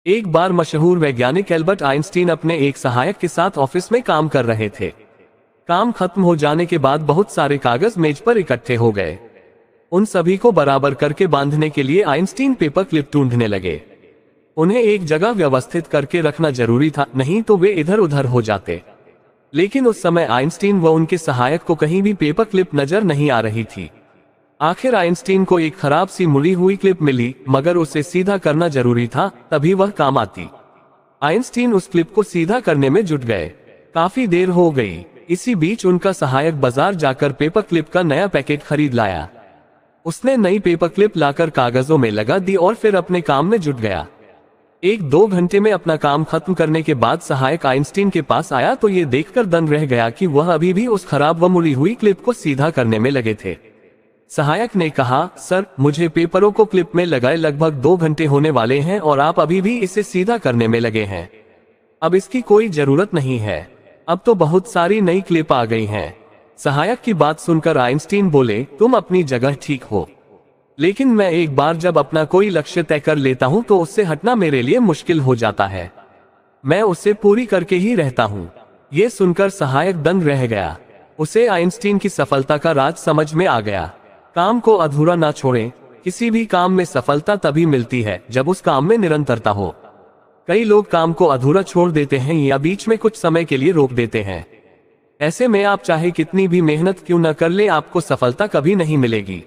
एक बार मशहूर वैज्ञानिक एल्बर्ट आइंस्टीन अपने एक सहायक के साथ ऑफिस में काम कर रहे थे। काम खत्म हो जाने के बाद बहुत सारे कागज मेज पर इकट्ठे हो गए। उन सभी को बराबर करके बांधने के लिए आइंस्टीन पेपर क्लिप ढूंढने लगे। उन्हें एक जगह व्यवस्थित करके रखना जरूरी था, नहीं तो वे इधर उधर हो जाते। लेकिन उस समय आइंस्टीन व उनके सहायक को कहीं भी पेपर क्लिप नजर नहीं आ रही थी। आखिर आइंस्टीन को एक खराब सी मुड़ी हुई क्लिप मिली, मगर उसे सीधा करना जरूरी था, तभी वह काम आती। आइंस्टीन उस क्लिप को सीधा करने में जुट गए। काफी देर हो गई। इसी बीच उनका सहायक बाजार जाकर पेपर क्लिप का नया पैकेट खरीद लाया। उसने नई पेपर क्लिप लाकर कागजों में लगा दी और फिर अपने काम में जुट गया। 1-2 घंटे में अपना काम खत्म करने के बाद सहायक आइंस्टीन के पास आया तो ये देखकर दंग रह गया कि वह अभी भी उस खराब व मुड़ी हुई क्लिप को सीधा करने में लगे थे। सहायक ने कहा, सर, मुझे पेपरों को क्लिप में लगाए लगभग 2 घंटे होने वाले हैं और आप अभी भी इसे सीधा करने में लगे हैं। अब इसकी कोई जरूरत नहीं है, अब तो बहुत सारी नई क्लिप आ गई हैं। सहायक की बात सुनकर आइंस्टीन बोले, तुम अपनी जगह ठीक हो, लेकिन मैं एक बार जब अपना कोई लक्ष्य तय कर लेता हूं तो उससे हटना मेरे लिए मुश्किल हो जाता है। मैं उसे पूरी करके ही रहता हूं। ये सुनकर सहायक दंग रह गया। उसे आइंस्टीन की सफलता का राज समझ में आ गया। काम को अधूरा ना छोड़ें। किसी भी काम में सफलता तभी मिलती है जब उस काम में निरंतरता हो। कई लोग काम को अधूरा छोड़ देते हैं या बीच में कुछ समय के लिए रोक देते हैं। ऐसे में आप चाहे कितनी भी मेहनत क्यों न कर ले, आपको सफलता कभी नहीं मिलेगी।